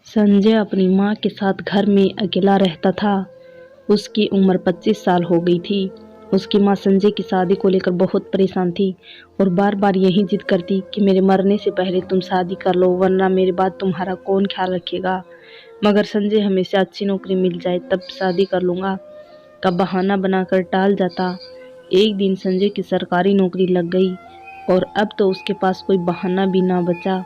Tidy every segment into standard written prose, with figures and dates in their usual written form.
संजय अपनी माँ के साथ घर में अकेला रहता था। उसकी उम्र 25 साल हो गई थी। उसकी माँ संजय की शादी को लेकर बहुत परेशान थी और बार बार यही जिद करती कि मेरे मरने से पहले तुम शादी कर लो, वरना मेरे बाद तुम्हारा कौन ख्याल रखेगा। मगर संजय हमेशा अच्छी नौकरी मिल जाए तब शादी कर लूँगा का बहाना बनाकर टाल जाता। एक दिन संजय की सरकारी नौकरी लग गई और अब तो उसके पास कोई बहाना भी ना बचा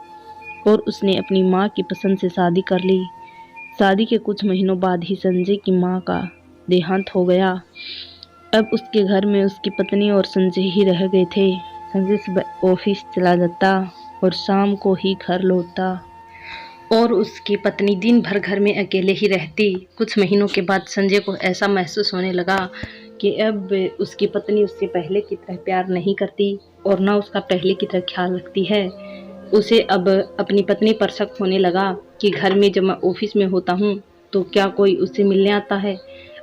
और उसने अपनी माँ की पसंद से शादी कर ली। शादी के कुछ महीनों बाद ही संजय की माँ का देहांत हो गया। अब उसके घर में उसकी पत्नी और संजय ही रह गए थे। संजय सुबह ऑफिस चला जाता और शाम को ही घर लौटता और उसकी पत्नी दिन भर घर में अकेले ही रहती। कुछ महीनों के बाद संजय को ऐसा महसूस होने लगा कि अब उसकी पत्नी उससे पहले की तरह प्यार नहीं करती और ना उसका पहले की तरह ख्याल रखती है। उसे अब अपनी पत्नी पर शक होने लगा कि घर में जब मैं ऑफिस में होता हूँ तो क्या कोई उससे मिलने आता है।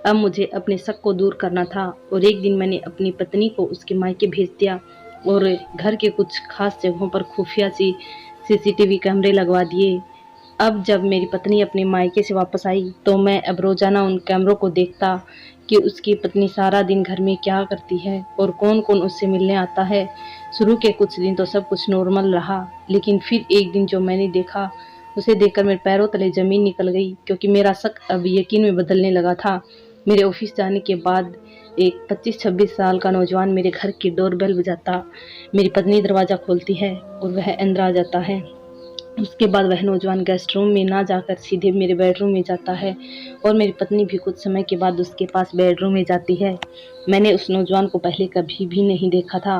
अब मुझे अपने शक को दूर करना था और एक दिन मैंने अपनी पत्नी को उसके मायके भेज दिया और घर के कुछ खास जगहों पर खुफिया सी सीसीटीवी कैमरे लगवा दिए। अब जब मेरी पत्नी अपने मायके से वापस आई तो मैं अब रोजाना उन कैमरों को देखता कि उसकी पत्नी सारा दिन घर में क्या करती है और कौन कौन उससे मिलने आता है। शुरू के कुछ दिन तो सब कुछ नॉर्मल रहा, लेकिन फिर एक दिन जो मैंने देखा उसे देखकर मेरे पैरों तले जमीन निकल गई, क्योंकि मेरा शक अब यकीन में बदलने लगा था। मेरे ऑफिस जाने के बाद एक 25-26 साल का नौजवान मेरे घर की डोरबेल बजाता। मेरी पत्नी दरवाज़ा खोलती है और वह अंदर आ जाता है। उसके बाद वह नौजवान गेस्ट रूम में ना जाकर सीधे मेरे बेडरूम में जाता है और मेरी पत्नी भी कुछ समय के बाद उसके पास बेडरूम में जाती है। मैंने उस नौजवान को पहले कभी भी नहीं देखा था,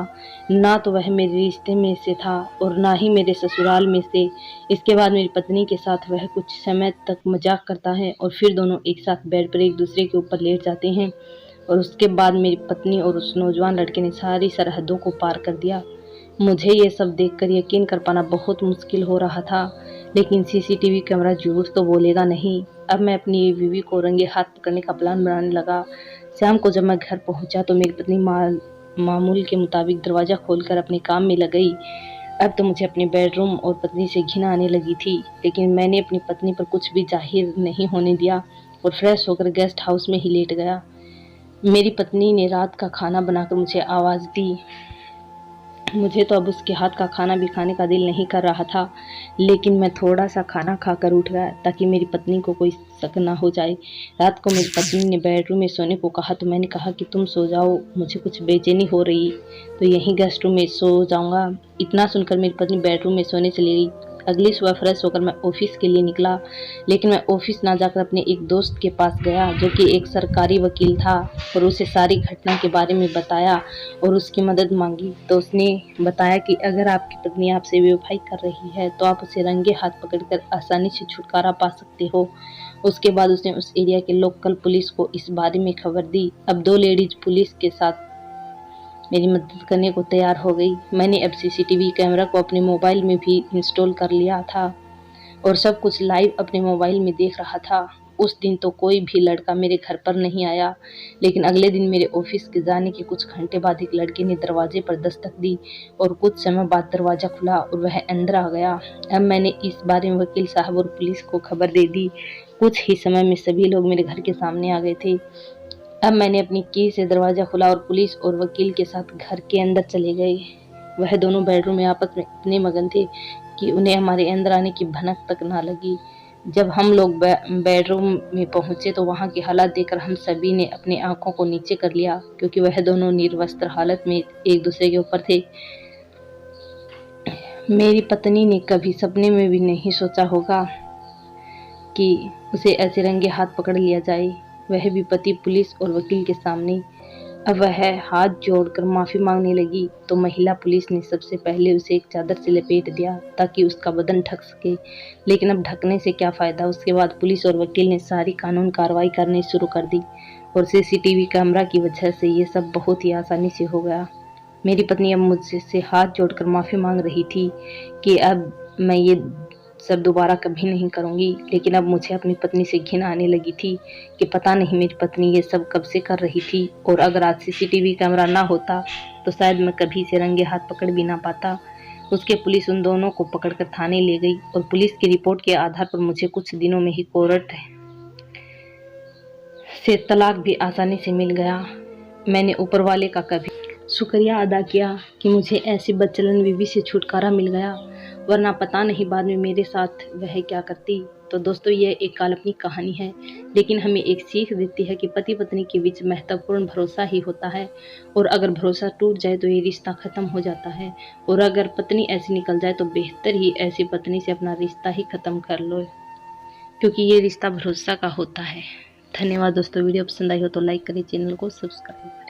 ना तो वह मेरे रिश्ते में से था और ना ही मेरे ससुराल में से। इसके बाद मेरी पत्नी के साथ वह कुछ समय तक मजाक करता है और फिर दोनों एक साथ बेड पर एक दूसरे के ऊपर लेट जाते हैं और उसके बाद मेरी पत्नी और उस नौजवान लड़के ने सारी सरहदों को पार कर दिया। मुझे ये सब देखकर यकीन कर पाना बहुत मुश्किल हो रहा था, लेकिन सीसीटीवी कैमरा झूठ तो बोलेगा नहीं। अब मैं अपनी बीवी को रंगे हाथ पकड़ने का प्लान बनाने लगा। शाम को जब मैं घर पहुंचा तो मेरी पत्नी मामूल के मुताबिक दरवाज़ा खोलकर अपने काम में लग गई। अब तो मुझे अपने बेडरूम और पत्नी से घिन आने लगी थी, लेकिन मैंने अपनी पत्नी पर कुछ भी जाहिर नहीं होने दिया और फ्रेश होकर गेस्ट हाउस में ही लेट गया। मेरी पत्नी ने रात का खाना बनाकर मुझे आवाज़ दी। मुझे तो अब उसके हाथ का खाना भी खाने का दिल नहीं कर रहा था, लेकिन मैं थोड़ा सा खाना खाकर उठ गया ताकि मेरी पत्नी को कोई शक ना हो जाए। रात को मेरी पत्नी ने बेडरूम में सोने को कहा तो मैंने कहा कि तुम सो जाओ, मुझे कुछ बेचैनी हो रही तो यहीं गेस्ट रूम में सो जाऊंगा। इतना सुनकर मेरी पत्नी बेडरूम में सोने चली गई। अगली सुबह फ्रेश होकर मैं ऑफिस के लिए निकला, लेकिन मैं ऑफिस ना जाकर अपने एक दोस्त के पास गया जो कि एक सरकारी वकील था और उसे सारी घटना के बारे में बताया और उसकी मदद मांगी। तो उसने बताया कि अगर आपकी पत्नी आपसे बेवफाई कर रही है तो आप उसे रंगे हाथ पकड़कर आसानी से छुटकारा पा सकते हो। उसके बाद उसने उस एरिया के लोकल पुलिस को इस बारे में खबर दी। अब 2 लेडीज पुलिस के साथ मेरी मदद करने को तैयार हो गई। मैंने अब सीसीटीवी कैमरा को अपने मोबाइल में भी इंस्टॉल कर लिया था और सब कुछ लाइव अपने मोबाइल में देख रहा था। उस दिन तो कोई भी लड़का मेरे घर पर नहीं आया, लेकिन अगले दिन मेरे ऑफिस के जाने के कुछ घंटे बाद एक लड़के ने दरवाजे पर दस्तक दी और कुछ समय बाद दरवाज़ा खुला और वह अंदर आ गया। अब मैंने इस बारे में वकील साहब और पुलिस को खबर दे दी। कुछ ही समय में सभी लोग मेरे घर के सामने आ गए थे। अब मैंने अपनी की से दरवाज़ा खोला और पुलिस और वकील के साथ घर के अंदर चले गए। वह दोनों बेडरूम में आपस में इतने मगन थे कि उन्हें हमारे अंदर आने की भनक तक ना लगी। जब हम लोग बेडरूम में पहुंचे तो वहां की हालत देखकर हम सभी ने अपनी आंखों को नीचे कर लिया, क्योंकि वह दोनों निर्वस्त्र हालत में एक दूसरे के ऊपर थे। मेरी पत्नी ने कभी सपने में भी नहीं सोचा होगा कि उसे ऐसे रंगे हाथ पकड़ लिया जाए, वह भी पति पुलिस और वकील के सामने। अब वह हाथ जोड़कर माफ़ी मांगने लगी तो महिला पुलिस ने सबसे पहले उसे एक चादर से लपेट दिया ताकि उसका बदन ढक सके, लेकिन अब ढकने से क्या फ़ायदा। उसके बाद पुलिस और वकील ने सारी कानून कार्रवाई करनी शुरू कर दी और सीसीटीवी कैमरा की वजह से ये सब बहुत ही आसानी से हो गया। मेरी पत्नी अब मुझसे हाथ जोड़कर माफ़ी मांग रही थी कि अब मैं ये सब दोबारा कभी नहीं करूँगी, लेकिन अब मुझे अपनी पत्नी से घिन आने लगी थी कि पता नहीं मेरी पत्नी ये सब कब से कर रही थी और अगर आज सीसीटीवी कैमरा ना होता तो शायद मैं कभी से रंगे हाथ पकड़ भी ना पाता। उसके पुलिस उन दोनों को पकड़कर थाने ले गई और पुलिस की रिपोर्ट के आधार पर मुझे कुछ दिनों में ही कोर्ट से तलाक भी आसानी से मिल गया। मैंने ऊपर वाले का कभी शुक्रिया अदा किया कि मुझे ऐसी बदचलन बीवी से छुटकारा मिल गया, वरना पता नहीं बाद में मेरे साथ वह क्या करती। तो दोस्तों, यह एक काल्पनिक कहानी है, लेकिन हमें एक सीख देती है कि पति पत्नी के बीच महत्वपूर्ण भरोसा ही होता है, और अगर भरोसा टूट जाए तो ये रिश्ता खत्म हो जाता है। और अगर पत्नी ऐसी निकल जाए तो बेहतर ही ऐसी पत्नी से अपना रिश्ता ही खत्म कर लो, क्योंकि ये रिश्ता भरोसा का होता है। धन्यवाद दोस्तों, वीडियो पसंद आई हो तो लाइक करें, चैनल को सब्सक्राइब करें।